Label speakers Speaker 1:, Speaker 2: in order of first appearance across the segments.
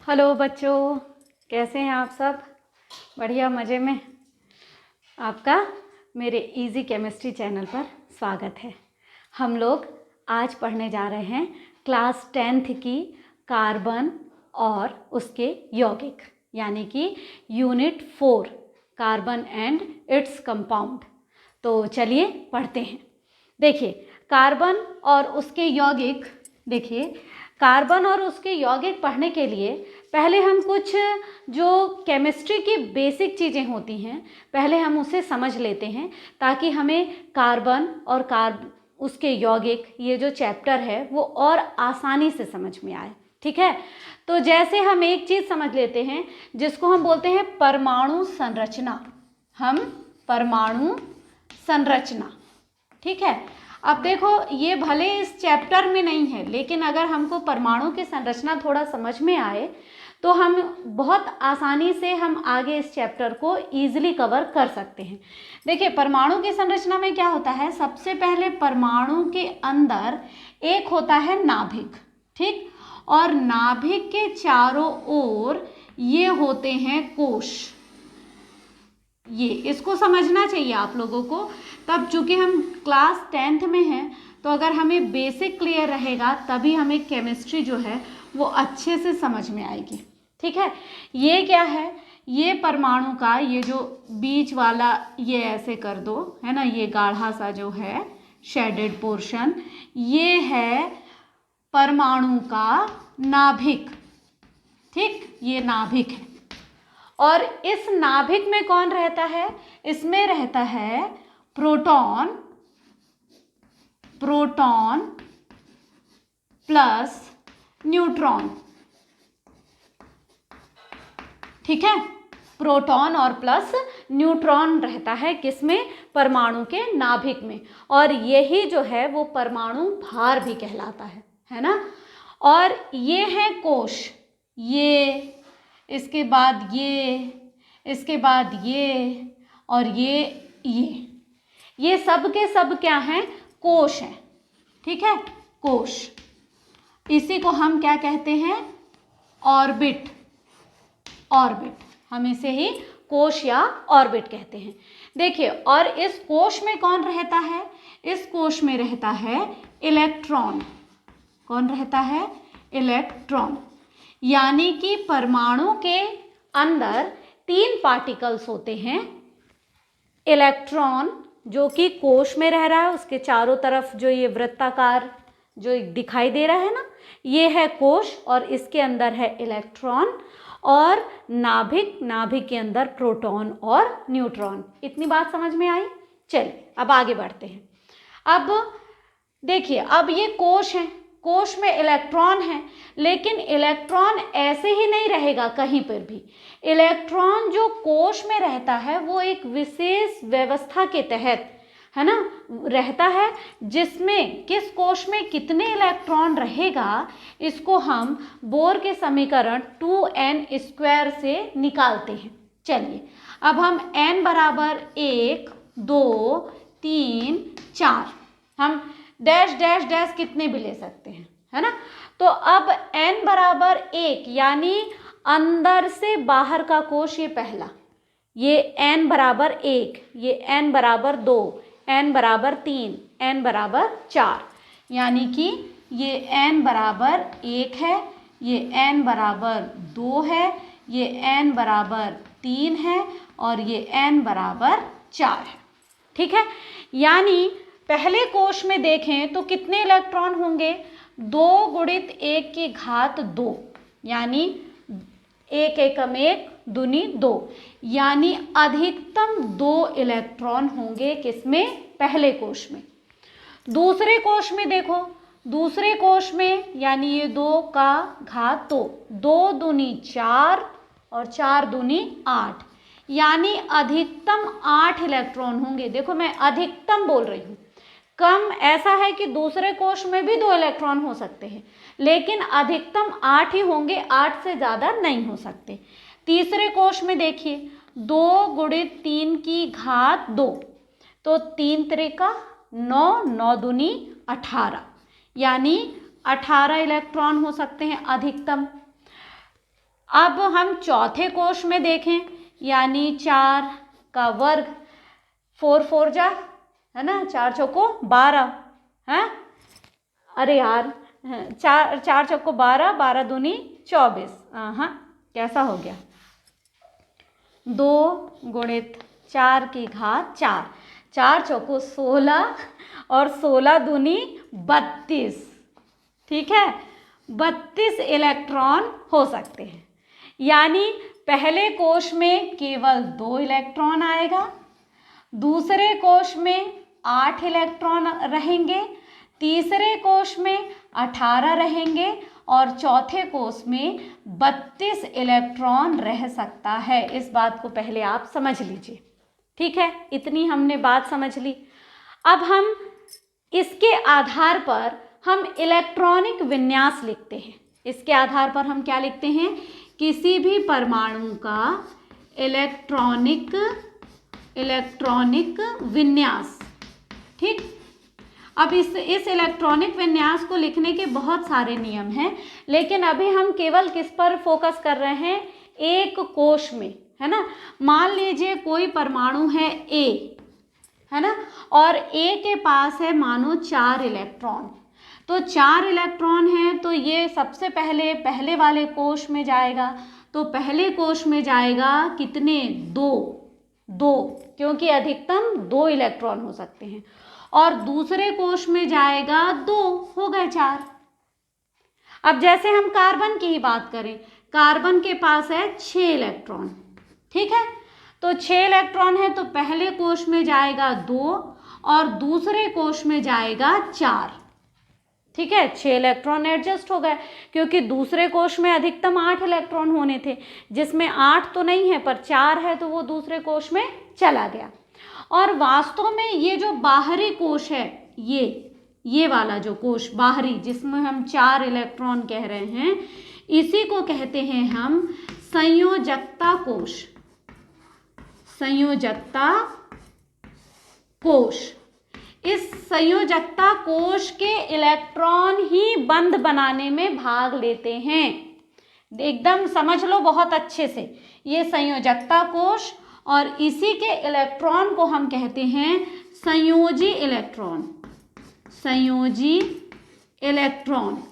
Speaker 1: Hello बच्चों, कैसे हैं आप सब? बढ़िया, मज़े में। आपका मेरे इजी केमिस्ट्री चैनल पर स्वागत है। हम लोग आज पढ़ने जा रहे हैं क्लास 10th की कार्बन और उसके यौगिक, यानी कि unit 4 carbon and its compound. तो चलिए पढ़ते हैं। देखिए, कार्बन और उसके यौगिक, देखिए कार्बन और उसके यौगिक पढ़ने के लिए पहले हम कुछ जो केमिस्ट्री की बेसिक चीज़ें होती हैं पहले हम उसे समझ लेते हैं, ताकि हमें कार्बन और उसके यौगिक ये जो चैप्टर है वो और आसानी से समझ में आए। ठीक है, तो जैसे हम एक चीज़ समझ लेते हैं जिसको हम बोलते हैं परमाणु संरचना। हम परमाणु संरचना, ठीक है। अब देखो, ये भले इस चैप्टर में नहीं है, लेकिन अगर हमको परमाणु की संरचना थोड़ा समझ में आए तो हम बहुत आसानी से हम आगे इस चैप्टर को ईजिली कवर कर सकते हैं। देखिए, परमाणु की संरचना में क्या होता है, सबसे पहले परमाणु के अंदर एक होता है नाभिक, ठीक, और नाभिक के चारों ओर ये होते हैं कोश। ये इसको समझना चाहिए आप लोगों को, तब चूंकि हम क्लास 10th में हैं तो अगर हमें बेसिक क्लियर रहेगा तभी हमें केमिस्ट्री जो है वो अच्छे से समझ में आएगी। ठीक है, ये क्या है, ये परमाणु का ये जो बीच वाला ये ऐसे कर दो, है ना, ये गाढ़ा सा जो है शेडेड पोर्शन, ये है परमाणु का नाभिक। ठीक, ये नाभिक है। और इस नाभिक में कौन रहता है, इसमें रहता है प्रोटॉन, प्रोटॉन प्लस न्यूट्रॉन। ठीक है, प्रोटॉन और प्लस न्यूट्रॉन रहता है किसमें, परमाणु के नाभिक में। और यही जो है वो परमाणु भार भी कहलाता है ना। और ये है कोश, ये, इसके बाद ये, इसके बाद ये, और ये सब के सब क्या हैं, कोश हैं। ठीक है, कोश, इसी को हम क्या कहते हैं, ऑर्बिट। ऑर्बिट, हम इसे ही कोश या ऑर्बिट कहते हैं। देखिए, और इस कोश में कौन रहता है, इस कोश में रहता है इलेक्ट्रॉन। कौन रहता है, इलेक्ट्रॉन। यानी कि परमाणु के अंदर 3 पार्टिकल्स होते हैं। इलेक्ट्रॉन जो कि कोश में रह रहा है, उसके चारों तरफ जो ये वृत्ताकार जो दिखाई दे रहा है ना, ये है कोश, और इसके अंदर है इलेक्ट्रॉन। और नाभिक, नाभिक के अंदर प्रोटॉन और न्यूट्रॉन। इतनी बात समझ में आई। चलिए अब आगे बढ़ते हैं। अब देखिए, अब ये कोश है, कोश में इलेक्ट्रॉन है, लेकिन इलेक्ट्रॉन ऐसे ही नहीं रहेगा कहीं पर भी। इलेक्ट्रॉन जो कोश में रहता है वो एक विशेष व्यवस्था के तहत, है ना, रहता है, जिसमें किस कोश में कितने इलेक्ट्रॉन रहेगा इसको हम बोर के समीकरण 2n² से निकालते हैं। चलिए, अब हम n बराबर 1, 2, 3, 4, हम डैश डैश डैश कितने भी ले सकते हैं, है ना। तो अब n बराबर 1 यानी अंदर से बाहर का कोश, ये पहला, ये n बराबर 1, ये n बराबर 2, n बराबर 3, n बराबर 4, यानी कि ये n बराबर 1 है, ये n बराबर 2 है, ये n बराबर 3 है, और ये n बराबर 4 है। ठीक है, यानी पहले कोश में देखें तो कितने इलेक्ट्रॉन होंगे, 2 × 1 की घात 2, यानी 1 एकम 1 दूनी 2, यानी अधिकतम 2 इलेक्ट्रॉन होंगे किसमें, पहले कोश में। दूसरे कोश में देखो, दूसरे कोश में यानी ये 2 का घात 2, 2 दूनी 4 और 4 दूनी 8, यानी अधिकतम 8 इलेक्ट्रॉन होंगे। देखो, मैं अधिकतम बोल रही हूँ, कम ऐसा है कि दूसरे कोश में भी 2 इलेक्ट्रॉन हो सकते हैं, लेकिन अधिकतम 8 ही होंगे, 8 से ज़्यादा नहीं हो सकते। तीसरे कोश में देखिए, 2 × 3 की घात 2, तो 3 त्रिका 9, 9 दूनी 18, यानी 18 इलेक्ट्रॉन हो सकते हैं अधिकतम। अब हम चौथे कोष में देखें, यानी 4 का वर्ग, 4 4 जा, है ना, 4 चौको 12 है। अरे यार, 4 चौको 12, 12 दूनी 24। हाँ, कैसा हो गया, 2 गुणित 4 की घात 4, 4 चौको 16 और 16 दूनी 32। ठीक है, 32 इलेक्ट्रॉन हो सकते हैं। यानी पहले कोष में केवल 2 इलेक्ट्रॉन आएगा, दूसरे कोष में 8 इलेक्ट्रॉन रहेंगे, तीसरे कोष में 18 रहेंगे और चौथे कोष में 32 इलेक्ट्रॉन रह सकता है। इस बात को पहले आप समझ लीजिए। ठीक है, इतनी हमने बात समझ ली। अब हम इसके आधार पर हम इलेक्ट्रॉनिक विन्यास लिखते हैं। इसके आधार पर हम क्या लिखते हैं, किसी भी परमाणु का इलेक्ट्रॉनिक विन्यास। ठीक, अब इस इलेक्ट्रॉनिक विन्यास को लिखने के बहुत सारे नियम हैं, लेकिन अभी हम केवल किस पर फोकस कर रहे हैं, एक कोष में, है ना। मान लीजिए कोई परमाणु है ए, है ना, और ए के पास है मानो 4 इलेक्ट्रॉन। तो 4 इलेक्ट्रॉन हैं, तो ये सबसे पहले वाले कोष में जाएगा। तो पहले कोष में जाएगा कितने, 2, क्योंकि अधिकतम 2 इलेक्ट्रॉन हो सकते हैं। और दूसरे कोष में जाएगा 2, हो गए 4। अब जैसे हम कार्बन की ही बात करें, कार्बन के पास है 6 इलेक्ट्रॉन। ठीक है, तो 6 इलेक्ट्रॉन है, तो पहले कोष में जाएगा 2 और दूसरे कोष में जाएगा 4। ठीक है, 6 इलेक्ट्रॉन एडजस्ट हो गए, क्योंकि दूसरे कोष में अधिकतम 8 इलेक्ट्रॉन होने थे, जिसमें 8 तो नहीं है पर 4 है, तो वो दूसरे कोष में चला गया। और वास्तव में ये जो बाहरी कोष है, ये वाला जो कोष बाहरी, जिसमें हम 4 इलेक्ट्रॉन कह रहे हैं, इसी को कहते हैं हम संयोजकता कोष। संयोजकता कोष। इस संयोजकता कोष के इलेक्ट्रॉन ही बंध बनाने में भाग लेते हैं। एकदम समझ लो बहुत अच्छे से, ये संयोजकता कोष, और इसी के इलेक्ट्रॉन को हम कहते हैं संयोजी इलेक्ट्रॉन। संयोजी इलेक्ट्रॉन।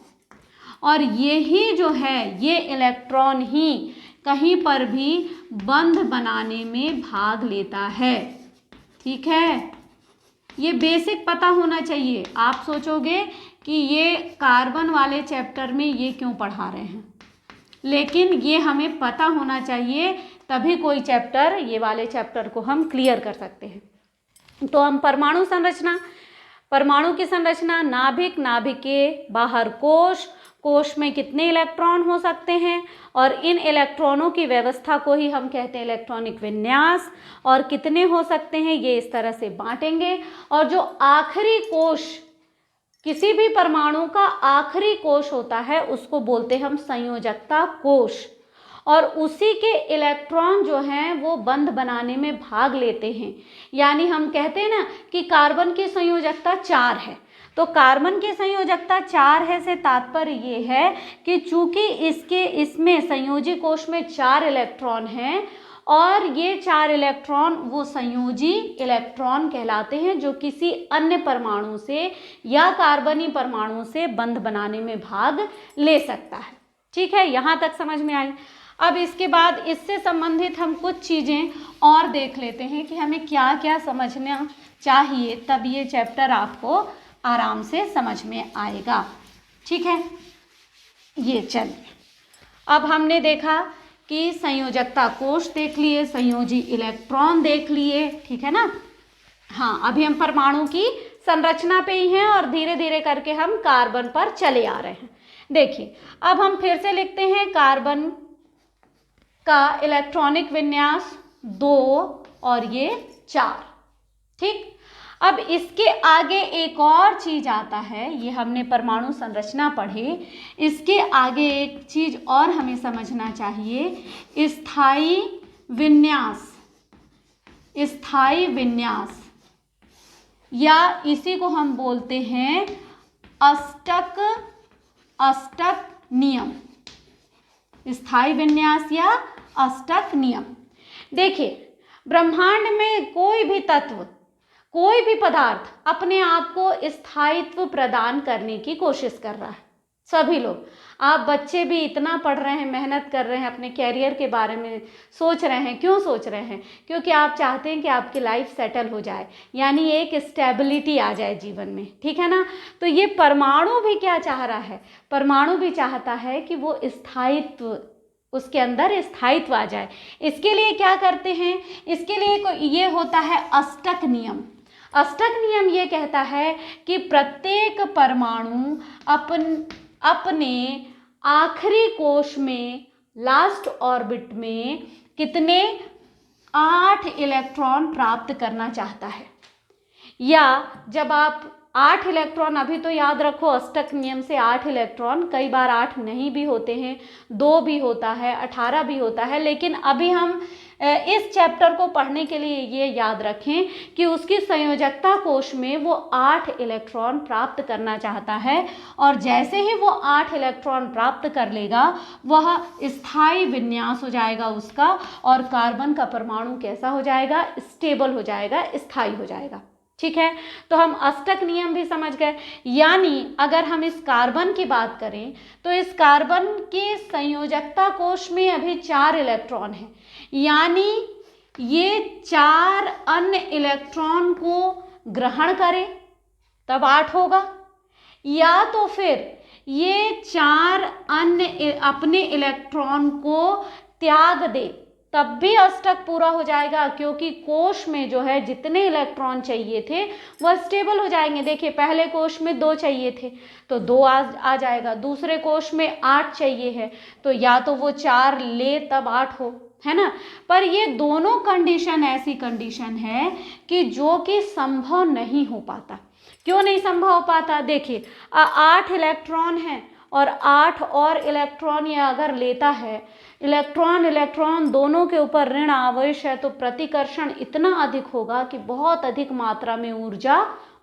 Speaker 1: और यही जो है, ये इलेक्ट्रॉन ही कहीं पर भी बंध बनाने में भाग लेता है। ठीक है, ये बेसिक पता होना चाहिए। आप सोचोगे कि ये कार्बन वाले चैप्टर में ये क्यों पढ़ा रहे हैं, लेकिन ये हमें पता होना चाहिए, तभी कोई चैप्टर, ये वाले चैप्टर को हम क्लियर कर सकते हैं। तो हम परमाणु संरचना, परमाणु की संरचना, नाभिक, नाभिक के बाहर कोष, कोष में कितने इलेक्ट्रॉन हो सकते हैं, और इन इलेक्ट्रॉनों की व्यवस्था को ही हम कहते हैं इलेक्ट्रॉनिक विन्यास, और कितने हो सकते हैं ये इस तरह से बांटेंगे। और जो आखिरी कोष, किसी भी परमाणु का आखिरी कोष होता है, उसको बोलते हैं हम संयोजकता कोष, और उसी के इलेक्ट्रॉन जो हैं वो बंध बनाने में भाग लेते हैं। यानी हम कहते हैं ना कि कार्बन की संयोजकता 4 है, तो कार्बन की संयोजकता 4 है से तात्पर्य ये है कि चूंकि इसमें संयोजी कोष में 4 इलेक्ट्रॉन हैं, और ये 4 इलेक्ट्रॉन वो संयोजी इलेक्ट्रॉन कहलाते हैं, जो किसी अन्य परमाणु से या कार्बनी परमाणु से बंध बनाने में भाग ले सकता है। ठीक है, यहाँ तक समझ में आई। अब इसके बाद इससे संबंधित हम कुछ चीज़ें और देख लेते हैं कि हमें क्या क्या समझना चाहिए, तब ये चैप्टर आपको आराम से समझ में आएगा। ठीक है, ये चलिए, अब हमने देखा कि संयोजकता कोष देख लिए, संयोजी इलेक्ट्रॉन देख लिए, ठीक है ना। हाँ, अभी हम परमाणु की संरचना पे ही हैं और धीरे धीरे करके हम कार्बन पर चले आ रहे हैं। देखिए, अब हम फिर से लिखते हैं कार्बन का इलेक्ट्रॉनिक विन्यास 2 और ये 4। ठीक, अब इसके आगे एक और चीज आता है, ये हमने परमाणु संरचना पढ़ी, इसके आगे एक चीज और हमें समझना चाहिए, स्थायी विन्यास। स्थायी विन्यास, या इसी को हम बोलते हैं अष्टक नियम। स्थायी विन्यास या अष्टक नियम। देखिए, ब्रह्मांड में कोई भी तत्व, कोई भी पदार्थ अपने आप को स्थायित्व प्रदान करने की कोशिश कर रहा है। सभी लोग, आप बच्चे भी इतना पढ़ रहे हैं, मेहनत कर रहे हैं, अपने कैरियर के बारे में सोच रहे हैं। क्यों सोच रहे हैं? क्योंकि आप चाहते हैं कि आपकी लाइफ सेटल हो जाए, यानी एक स्टेबिलिटी आ जाए जीवन में, ठीक है ना। तो ये परमाणु भी क्या चाह रहा है? परमाणु भी चाहता है कि वो स्थायित्व, उसके अंदर स्थायित्व आ जाए। इसके लिए क्या करते हैं? इसके लिए ये होता है अष्टक नियम। अष्टक नियम ये कहता है कि प्रत्येक परमाणु अपने आखिरी कोश में, लास्ट ऑर्बिट में कितने 8 इलेक्ट्रॉन प्राप्त करना चाहता है। या जब आप 8 इलेक्ट्रॉन, अभी तो याद रखो अष्टक नियम से 8 इलेक्ट्रॉन, कई बार 8 नहीं भी होते हैं, 2 भी होता है, 18 भी होता है, लेकिन अभी हम इस चैप्टर को पढ़ने के लिए ये याद रखें कि उसकी संयोजकता कोश में वो 8 इलेक्ट्रॉन प्राप्त करना चाहता है। और जैसे ही वो 8 इलेक्ट्रॉन प्राप्त कर लेगा, वह स्थायी विन्यास हो जाएगा उसका, और कार्बन का परमाणु कैसा हो जाएगा? स्टेबल हो जाएगा, स्थायी हो जाएगा। ठीक है, तो हम अष्टक नियम भी समझ गए। यानी अगर हम इस कार्बन की बात करें तो इस कार्बन के संयोजकता कोश में अभी 4 इलेक्ट्रॉन हैं, यानी ये 4 अन्य इलेक्ट्रॉन को ग्रहण करे तब 8 होगा, या तो फिर ये 4 अन्य अपने इलेक्ट्रॉन को त्याग दे तब भी अष्टक पूरा हो जाएगा, क्योंकि कोश में जो है जितने इलेक्ट्रॉन चाहिए थे वह स्टेबल हो जाएंगे। देखिए, पहले कोश में 2 चाहिए थे तो 2 आ जाएगा, दूसरे कोश में 8 चाहिए है तो या तो वो 4 ले तब 8 हो, है ना। पर ये दोनों कंडीशन ऐसी कंडीशन है कि जो कि संभव नहीं हो पाता। क्यों नहीं संभव हो पाता? देखिए, 8 इलेक्ट्रॉन है और 8 और इलेक्ट्रॉन ये अगर लेता है, इलेक्ट्रॉन दोनों के ऊपर ऋण आवेश है, तो प्रतिकर्षण इतना अधिक होगा कि बहुत अधिक मात्रा में ऊर्जा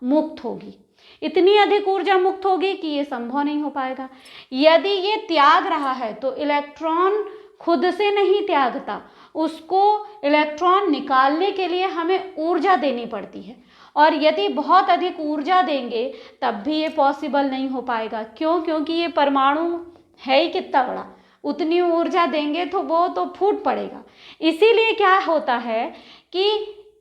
Speaker 1: मुक्त होगी। इतनी अधिक ऊर्जा मुक्त होगी कि ये संभव नहीं हो पाएगा। यदि ये त्याग रहा है तो इलेक्ट्रॉन खुद से नहीं त्यागता, उसको इलेक्ट्रॉन निकालने के लिए हमें ऊर्जा देनी पड़ती है, और यदि बहुत अधिक ऊर्जा देंगे तब भी ये पॉसिबल नहीं हो पाएगा। क्यों? क्योंकि ये परमाणु है ही कितना बड़ा, उतनी ऊर्जा देंगे तो वो तो फूट पड़ेगा। इसीलिए क्या होता है कि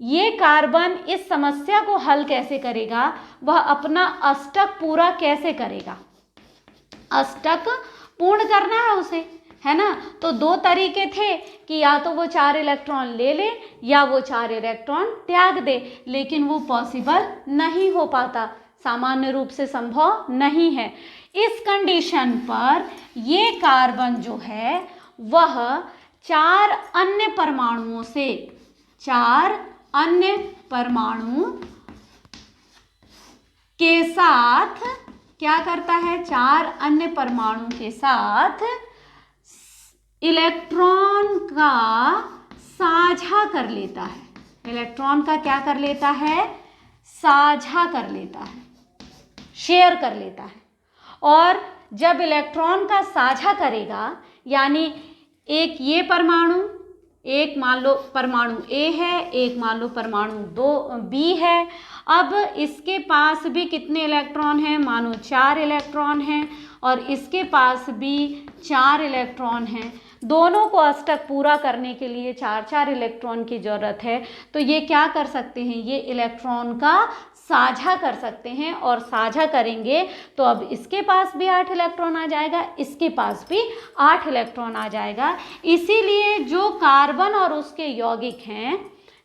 Speaker 1: ये कार्बन इस समस्या को हल कैसे करेगा, वह अपना अष्टक पूरा कैसे करेगा? अष्टक पूर्ण करना है उसे, है ना। तो 2 तरीके थे कि या तो वो 4 इलेक्ट्रॉन ले ले या वो 4 इलेक्ट्रॉन त्याग दे, लेकिन वो पॉसिबल नहीं हो पाता, सामान्य रूप से संभव नहीं है। इस कंडीशन पर ये कार्बन जो है वह 4 अन्य परमाणुओं से, 4 अन्य परमाणु के साथ क्या करता है? 4 अन्य परमाणु के साथ इलेक्ट्रॉन का साझा कर लेता है। इलेक्ट्रॉन का क्या कर लेता है? साझा कर लेता है, शेयर कर लेता है। और जब इलेक्ट्रॉन का साझा करेगा, यानी एक ये परमाणु, एक मान लो परमाणु ए है, एक मान लो परमाणु 2 बी है। अब इसके पास भी कितने इलेक्ट्रॉन हैं? मानो 4 इलेक्ट्रॉन हैं, और इसके पास भी 4 इलेक्ट्रॉन हैं। दोनों को अष्टक पूरा करने के लिए 4-4 इलेक्ट्रॉन की ज़रूरत है। तो ये क्या कर सकते हैं? ये इलेक्ट्रॉन का साझा कर सकते हैं, और साझा करेंगे तो अब इसके पास भी 8 इलेक्ट्रॉन आ जाएगा, इसके पास भी 8 इलेक्ट्रॉन आ जाएगा। इसीलिए जो कार्बन और उसके यौगिक हैं,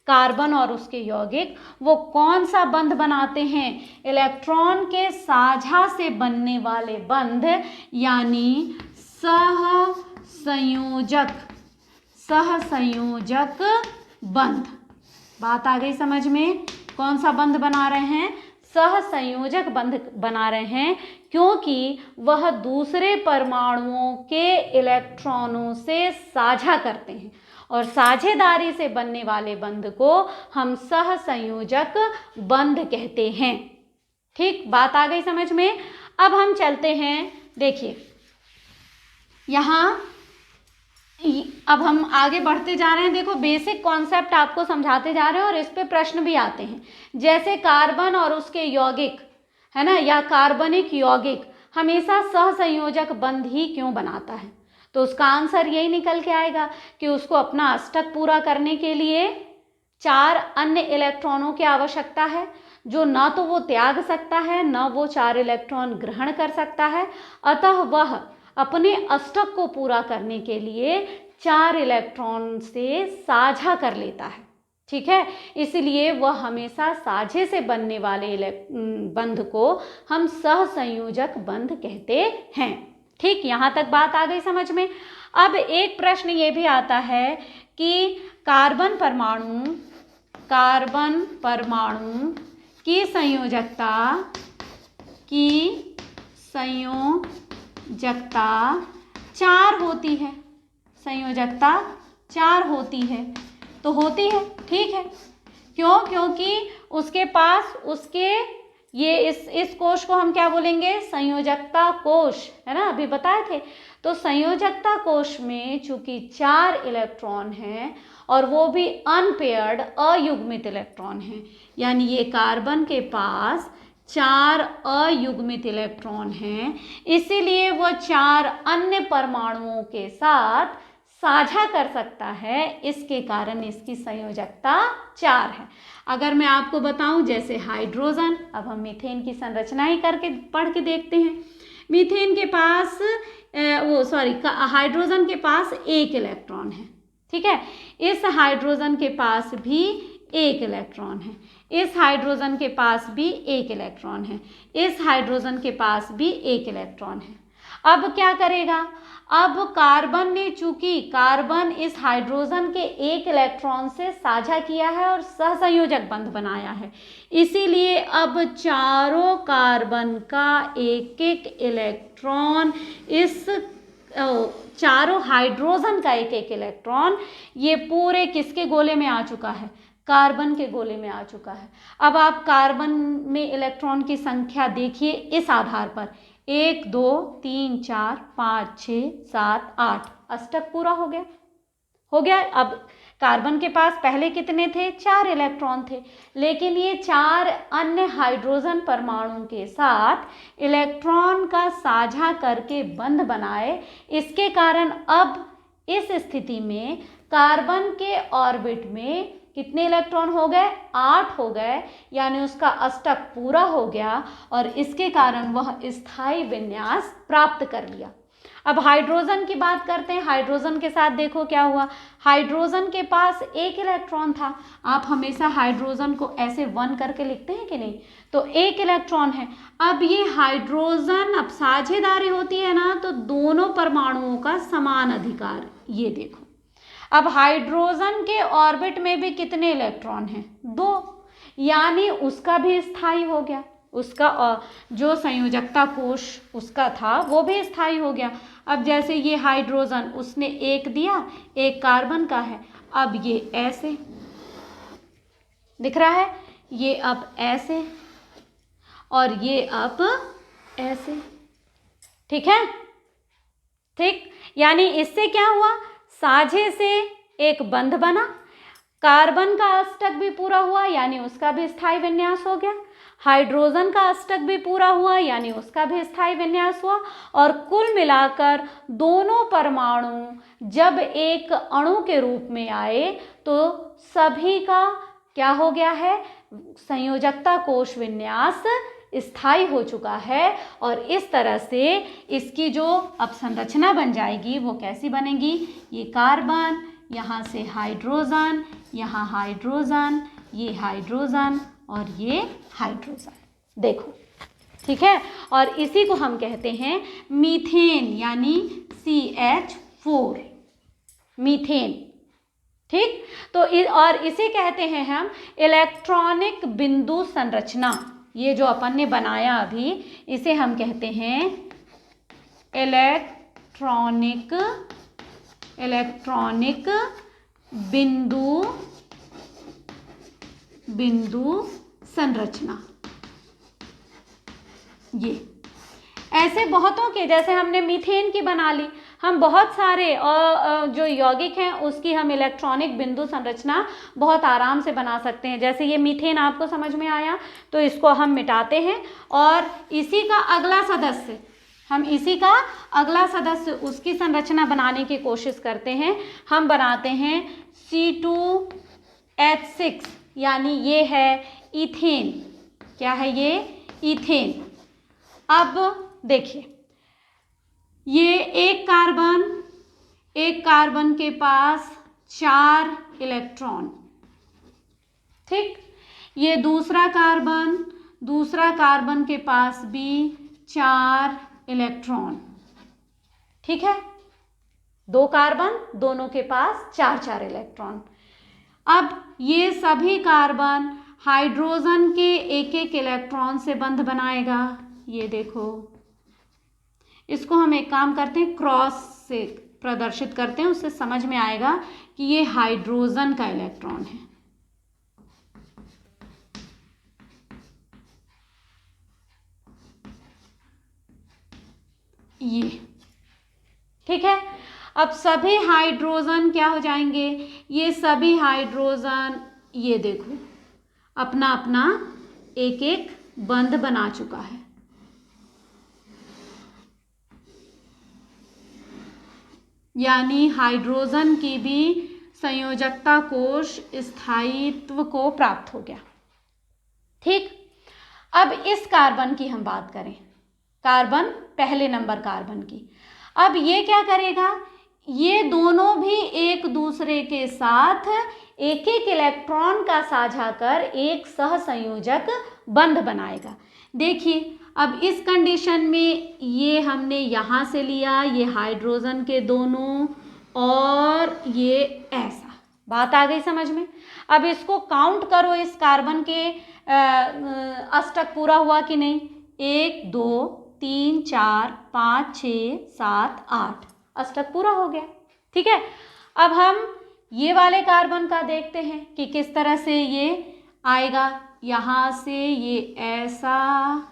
Speaker 1: कार्बन और उसके यौगिक, वो कौन सा बंध बनाते हैं? इलेक्ट्रॉन के साझा से बनने वाले बंध, यानी सहसंयोजक बंध। बात आ गई समझ में? कौन सा बंध बना रहे हैं? सहसंयोजक बंध बना रहे हैं, क्योंकि वह दूसरे परमाणुओं के इलेक्ट्रॉनों से साझा करते हैं, और साझेदारी से बनने वाले बंध को हम सहसंयोजक बंध कहते हैं। ठीक, बात आ गई समझ में? अब हम चलते हैं, देखिए यहाँ अब हम आगे बढ़ते जा रहे हैं। देखो बेसिक कॉन्सेप्ट आपको समझाते जा रहे हैं और इस पे प्रश्न भी आते हैं। जैसे कार्बन और उसके यौगिक है ना, या कार्बनिक यौगिक हमेशा सहसंयोजक बंध ही क्यों बनाता है, तो उसका आंसर यही निकल के आएगा कि उसको अपना अष्टक पूरा करने के लिए 4 अन्य इलेक्ट्रॉनों की आवश्यकता है, जो ना तो वो त्याग सकता है, ना वो 4 इलेक्ट्रॉन ग्रहण कर सकता है। अतः वह अपने अष्टक को पूरा करने के लिए 4 इलेक्ट्रॉन से साझा कर लेता है। ठीक है, इसलिए वह हमेशा साझे से बनने वाले बंध को हम सहसंयोजक बंध कहते हैं। ठीक, यहाँ तक बात आ गई समझ में। अब एक प्रश्न ये भी आता है कि कार्बन परमाणु की संयोजकता 4 होती है। संयोजकता 4 होती है, तो होती है, ठीक है। क्यों? क्योंकि उसके पास उसके ये इस कोश को हम क्या बोलेंगे, संयोजकता कोश, है ना, अभी बताए थे। तो संयोजकता कोश में चूंकि 4 इलेक्ट्रॉन हैं और वो भी अनपेयर्ड अयुग्मित इलेक्ट्रॉन हैं, यानी ये कार्बन के पास 4 अयुग्मित इलेक्ट्रॉन हैं, इसीलिए वो 4 अन्य परमाणुओं के साथ साझा कर सकता है। इसके कारण इसकी संयोजकता 4 है। अगर मैं आपको बताऊं जैसे हाइड्रोजन, अब हम मीथेन की संरचना ही करके पढ़ के देखते हैं। मीथेन के पास हाइड्रोजन के पास 1 इलेक्ट्रॉन है, ठीक है। इस हाइड्रोजन के पास भी 1 इलेक्ट्रॉन है, इस हाइड्रोजन के पास भी 1 इलेक्ट्रॉन है, इस हाइड्रोजन के पास भी 1 इलेक्ट्रॉन है। अब क्या करेगा, अब कार्बन ने, चूंकि कार्बन इस हाइड्रोजन के 1 इलेक्ट्रॉन से साझा किया है और सहसंयोजक बंध बनाया है, इसीलिए अब चारों कार्बन का 1-1 इलेक्ट्रॉन, इस चारों हाइड्रोजन का 1-1 इलेक्ट्रॉन, ये पूरे किसके गोले में आ चुका है, कार्बन के गोले में आ चुका है। अब आप कार्बन में इलेक्ट्रॉन की संख्या देखिए इस आधार पर, 1 2 3 4 5 6 7 8, अष्टक पूरा हो गया। अब कार्बन के पास पहले कितने थे, 4 इलेक्ट्रॉन थे, लेकिन ये 4 अन्य हाइड्रोजन परमाणु के साथ इलेक्ट्रॉन का साझा करके बंध बनाए। इसके कारण अब इस स्थिति में कार्बन के ऑर्बिट में कितने इलेक्ट्रॉन हो गए, 8 हो गए, यानी उसका अष्टक पूरा हो गया और इसके कारण वह स्थायी विन्यास प्राप्त कर लिया। अब हाइड्रोजन की बात करते हैं। हाइड्रोजन के साथ देखो क्या हुआ, हाइड्रोजन के पास 1 इलेक्ट्रॉन था। आप हमेशा हाइड्रोजन को ऐसे 1 करके लिखते हैं कि नहीं, तो 1 इलेक्ट्रॉन है। अब ये हाइड्रोजन, अब साझेदारी होती है ना, तो दोनों परमाणुओं का समान अधिकार, ये देखो। अब हाइड्रोजन के ऑर्बिट में भी कितने इलेक्ट्रॉन हैं, 2, यानी उसका भी स्थायी हो गया, उसका जो संयोजकता कोश उसका था वो भी स्थायी हो गया। अब जैसे ये हाइड्रोजन, उसने 1 दिया, 1 कार्बन का है, अब ये ऐसे दिख रहा है, ये अब ऐसे और ये अब ऐसे, ठीक है, ठीक। यानी इससे क्या हुआ, साझे से एक बंध बना, कार्बन का अष्टक भी पूरा हुआ, यानी उसका भी स्थायी विन्यास हो गया, हाइड्रोजन का अष्टक भी पूरा हुआ, यानी उसका भी स्थायी विन्यास हुआ, और कुल मिलाकर दोनों परमाणु जब एक अणु के रूप में आए तो सभी का क्या हो गया है, संयोजकता कोश विन्यास स्थायी हो चुका है। और इस तरह से इसकी जो अब संरचना बन जाएगी वो कैसी बनेगी, ये कार्बन, यहाँ से हाइड्रोजन, यहाँ हाइड्रोजन, ये हाइड्रोजन और ये हाइड्रोजन, देखो, ठीक है। और इसी को हम कहते हैं मीथेन, यानी CH4, मीथेन, ठीक। तो और इसे कहते हैं हम इलेक्ट्रॉनिक बिंदु संरचना। ये जो अपन ने बनाया अभी, इसे हम कहते हैं इलेक्ट्रॉनिक बिंदु संरचना। ये ऐसे बहुतों के, जैसे हमने मीथेन की बना ली, हम बहुत सारे जो यौगिक हैं उसकी हम इलेक्ट्रॉनिक बिंदु संरचना बहुत आराम से बना सकते हैं। जैसे ये मीथेन आपको समझ में आया, तो इसको हम मिटाते हैं और इसी का अगला सदस्य उसकी संरचना बनाने की कोशिश करते हैं। हम बनाते हैं C2H6, यानी ये है इथेन। क्या है ये? इथेन। अब देखिए, ये एक कार्बन के पास 4 इलेक्ट्रॉन, ठीक। ये दूसरा कार्बन के पास भी 4 इलेक्ट्रॉन, ठीक है। 2 कार्बन, दोनों के पास 4 इलेक्ट्रॉन। अब ये सभी कार्बन हाइड्रोजन के एक इलेक्ट्रॉन से बंध बनाएगा। ये देखो, इसको हम एक काम करते हैं, क्रॉस से प्रदर्शित करते हैं, उससे समझ में आएगा कि ये हाइड्रोजन का इलेक्ट्रॉन है। ये ठीक है। अब सभी हाइड्रोजन क्या हो जाएंगे? ये सभी हाइड्रोजन, ये देखो, अपना अपना एक बंध बना चुका है। यानी हाइड्रोजन की भी संयोजकता कोश स्थायित्व को प्राप्त हो गया, ठीक। अब इस कार्बन की हम बात करें, पहले नंबर कार्बन की। अब ये क्या करेगा? ये दोनों भी एक दूसरे के साथ एक इलेक्ट्रॉन का साझा कर एक सहसंयोजक बंध बनाएगा। देखिए, अब इस कंडीशन में ये हमने यहाँ से लिया, ये हाइड्रोजन के दोनों, और ये ऐसा, बात आ गई समझ में। अब इसको काउंट करो, इस कार्बन के अष्टक पूरा हुआ कि नहीं? 1 2 3 4 5 6 7 8 अष्टक पूरा हो गया, ठीक है। अब हम ये वाले कार्बन का देखते हैं कि किस तरह से ये आएगा। यहाँ से ये ऐसा,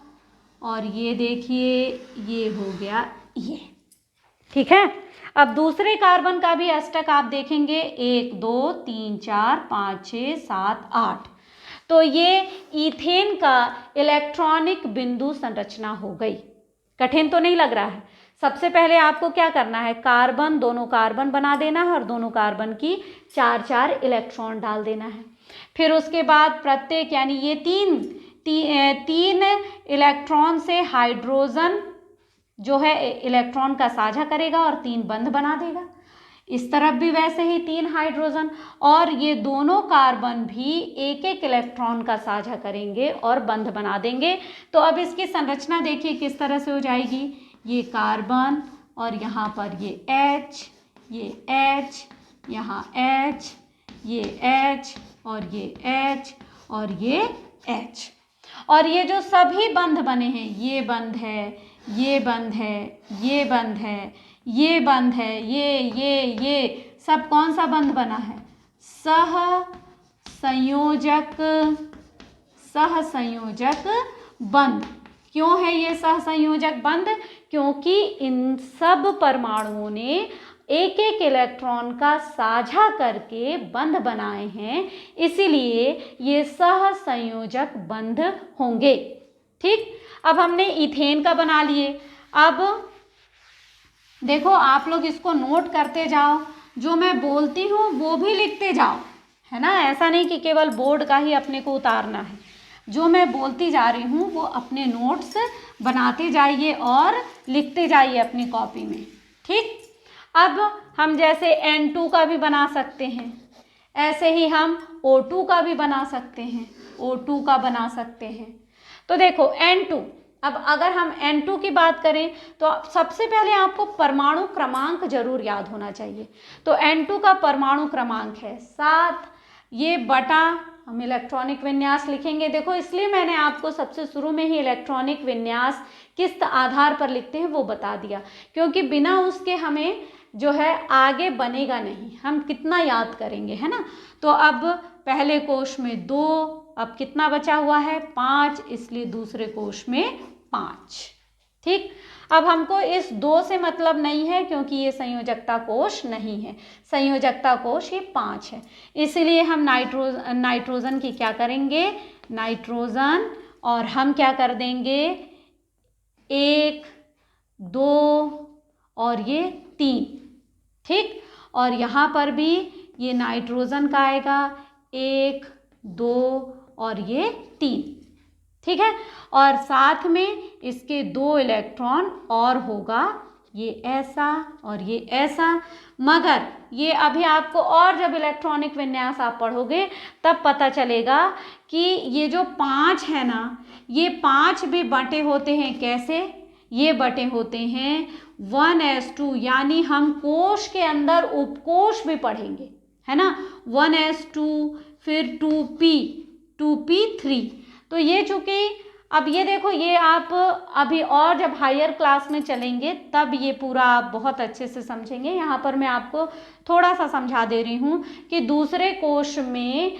Speaker 1: और ये देखिए ये हो गया ये, ठीक है। अब दूसरे कार्बन का भी अष्टक आप देखेंगे, 1 2 3 4 5 6 7 8। तो ये ईथेन का इलेक्ट्रॉनिक बिंदु संरचना हो गई। कठिन तो नहीं लग रहा है? सबसे पहले आपको क्या करना है? दोनों कार्बन बना देना है और दोनों कार्बन की 4 इलेक्ट्रॉन डाल देना है। फिर उसके बाद प्रत्येक, यानी ये तीन इलेक्ट्रॉन से हाइड्रोजन जो है इलेक्ट्रॉन का साझा करेगा और 3 बंध बना देगा। इस तरफ भी वैसे ही 3 हाइड्रोजन, और ये दोनों कार्बन भी एक इलेक्ट्रॉन का साझा करेंगे और बंध बना देंगे। तो अब इसकी संरचना देखिए किस तरह से हो जाएगी। ये कार्बन, और यहाँ पर ये H, यहाँ H, ये H, और ये H, और ये H। और ये जो सभी बंध बने हैं, ये बंध है, ये बंध है, ये बंध है, ये बंध है, ये सब कौन सा बंध बना है? सहसंयोजक बंध। क्यों है ये सहसंयोजक बंध? क्योंकि इन सब परमाणुओं ने एक इलेक्ट्रॉन का साझा करके बंध बनाए हैं, इसीलिए ये सहसंयोजक बंध होंगे, ठीक। अब हमने इथेन का बना लिए। अब देखो, आप लोग इसको नोट करते जाओ, जो मैं बोलती हूँ वो भी लिखते जाओ, है ना। ऐसा नहीं कि केवल बोर्ड का ही अपने को उतारना है। जो मैं बोलती जा रही हूँ वो अपने नोट्स बनाते जाइए और लिखते जाइए अपनी कॉपी में, ठीक। अब हम जैसे N2 का भी बना सकते हैं, ऐसे ही हम O2 का भी बना सकते हैं, O2 का बना सकते हैं। तो देखो N2, अब अगर हम N2 की बात करें तो सबसे पहले आपको परमाणु क्रमांक जरूर याद होना चाहिए। तो N2 का परमाणु क्रमांक है 7। ये बटा, हम इलेक्ट्रॉनिक विन्यास लिखेंगे। देखो, इसलिए मैंने आपको सबसे शुरू में ही इलेक्ट्रॉनिक विन्यास किस आधार पर लिखते हैं वो बता दिया, क्योंकि बिना उसके हमें जो है आगे बनेगा नहीं, हम कितना याद करेंगे, है ना। तो अब पहले कोश में 2, अब कितना बचा हुआ है? 5, इसलिए दूसरे कोश में 5, ठीक। अब हमको इस 2 से मतलब नहीं है क्योंकि ये संयोजकता कोश नहीं है, संयोजकता कोश ये 5 है। इसलिए हम नाइट्रोजन की क्या करेंगे, नाइट्रोजन, और हम क्या कर देंगे 1 2 और ये 3, ठीक। और यहाँ पर भी ये नाइट्रोजन का आएगा 1 2 और ये 3, ठीक है। और साथ में इसके 2 इलेक्ट्रॉन और होगा, ये ऐसा और ये ऐसा। मगर ये अभी आपको और जब इलेक्ट्रॉनिक विन्यास आप पढ़ोगे तब पता चलेगा कि ये जो 5 है ना, ये 5 भी बटे होते हैं कैसे, ये बटे होते हैं 1s2, यानी हम कोश के अंदर उपकोश भी पढ़ेंगे, है ना। 1s2, फिर 2p3। तो ये चूंकि अब ये देखो, ये आप अभी और जब हायर क्लास में चलेंगे तब ये पूरा आप बहुत अच्छे से समझेंगे। यहाँ पर मैं आपको थोड़ा सा समझा दे रही हूँ कि दूसरे कोश में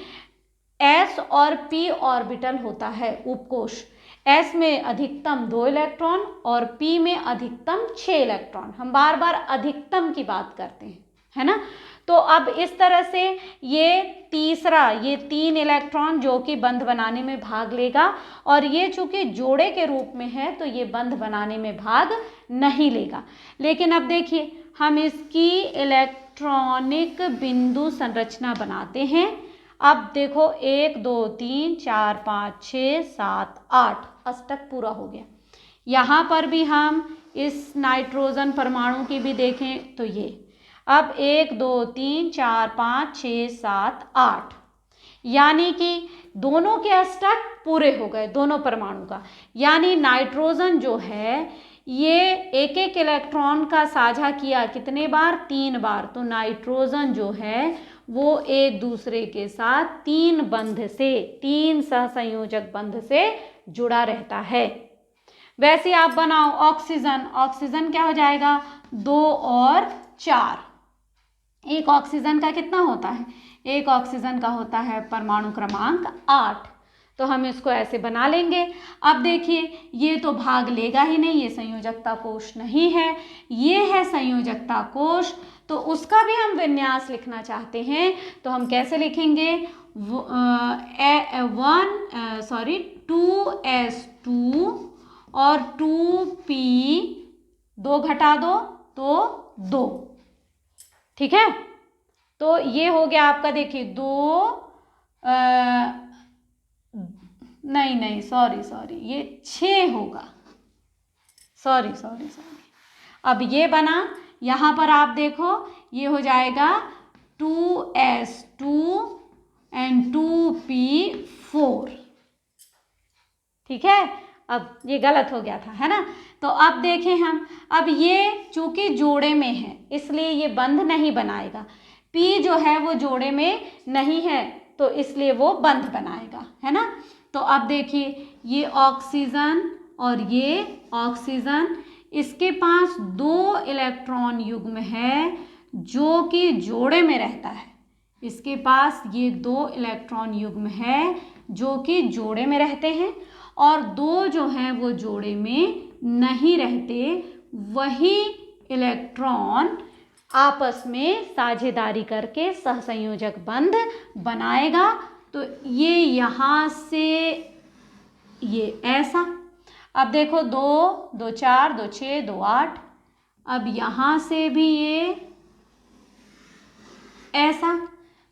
Speaker 1: s और p ऑर्बिटल होता है, उपकोश। s में अधिकतम 2 इलेक्ट्रॉन और p में अधिकतम 6 इलेक्ट्रॉन। हम बार बार अधिकतम की बात करते हैं, है ना। तो अब इस तरह से ये तीसरा, ये 3 इलेक्ट्रॉन जो कि बंध बनाने में भाग लेगा, और ये चूंकि जोड़े के रूप में है तो ये बंध बनाने में भाग नहीं लेगा। लेकिन अब देखिए हम इसकी इलेक्ट्रॉनिक बिंदु संरचना बनाते हैं। अब देखो 1 2 3 4 5 6 7 8 अष्टक पूरा हो गया। यहाँ पर भी हम इस नाइट्रोजन परमाणु की भी देखें तो ये अब 1 2 3 4 5 6 7 8, यानी कि दोनों के अष्टक पूरे हो गए, दोनों परमाणु का। यानी नाइट्रोजन जो है ये एक एक इलेक्ट्रॉन का साझा किया कितने बार, 3 बार। तो नाइट्रोजन जो है वो एक दूसरे के साथ 3 बंध से, 3 सहसंयोजक बंध से जुड़ा रहता है। वैसे आप बनाओ ऑक्सीजन, ऑक्सीजन क्या हो जाएगा 2 और 4। एक ऑक्सीजन का कितना होता है, एक ऑक्सीजन का होता है परमाणु क्रमांक 8। तो हम इसको ऐसे बना लेंगे। अब देखिए ये तो भाग लेगा ही नहीं, ये संयोजकता कोश नहीं है, ये है संयोजकता कोश। तो उसका भी हम विन्यास लिखना चाहते हैं तो हम कैसे लिखेंगे, 2s2 और 2p, 2 घटा दो तो 2, ठीक है। तो ये हो गया आपका, देखिए 2 नहीं सॉरी ये 6 होगा, सॉरी। अब ये बना, यहाँ पर आप देखो ये हो जाएगा 2s2 एंड 2p4, ठीक है। अब ये गलत हो गया था, है ना। तो अब देखें हम, अब ये चूंकि जोड़े में है इसलिए ये बंध नहीं बनाएगा। P जो है वो जोड़े में नहीं है तो इसलिए वो बंध बनाएगा, है ना। तो अब देखिए ये ऑक्सीजन और ये ऑक्सीजन, इसके पास 2 इलेक्ट्रॉन युग्म है जो कि जोड़े में रहता है। इसके पास ये 2 इलेक्ट्रॉन युग्म है जो कि जोड़े में रहते हैं, और 2 जो हैं वो जोड़े में नहीं रहते। वही इलेक्ट्रॉन आपस में साझेदारी करके सहसंयोजक बंध बनाएगा। तो ये यहाँ से ये ऐसा, अब देखो 2 2 4 2 6 2 8, अब यहाँ से भी ये ऐसा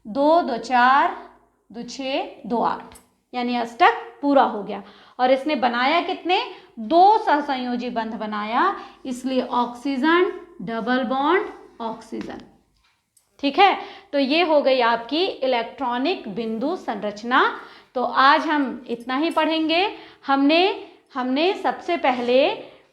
Speaker 1: 2 2 4 2 6 2 8, यानी अष्टक पूरा हो गया। और इसने बनाया कितने, 2 सहसंयोजी बंध बनाया, इसलिए ऑक्सीजन डबल बॉन्ड ऑक्सीजन, ठीक है। तो ये हो गई आपकी इलेक्ट्रॉनिक बिंदु संरचना। तो आज हम इतना ही पढ़ेंगे। हमने सबसे पहले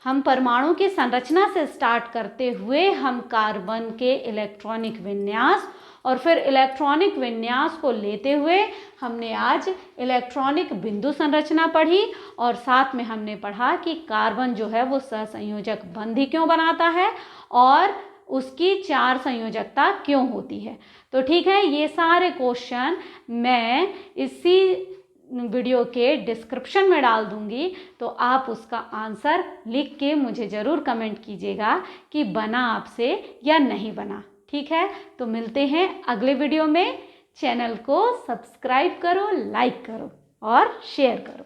Speaker 1: हम परमाणु की संरचना से स्टार्ट करते हुए हम कार्बन के इलेक्ट्रॉनिक विन्यास और फिर इलेक्ट्रॉनिक विन्यास को लेते हुए हमने आज इलेक्ट्रॉनिक बिंदु संरचना पढ़ी, और साथ में हमने पढ़ा कि कार्बन जो है वो सहसंयोजक बंध क्यों बनाता है और उसकी 4 संयोजकता क्यों होती है। तो ठीक है, ये सारे क्वेश्चन मैं इसी वीडियो के डिस्क्रिप्शन में डाल दूंगी, तो आप उसका आंसर लिख के मुझे ज़रूर कमेंट कीजिएगा कि बना आपसे या नहीं बना। ठीक है, तो मिलते हैं अगले वीडियो में। चैनल को सब्सक्राइब करो, लाइक करो और शेयर करो।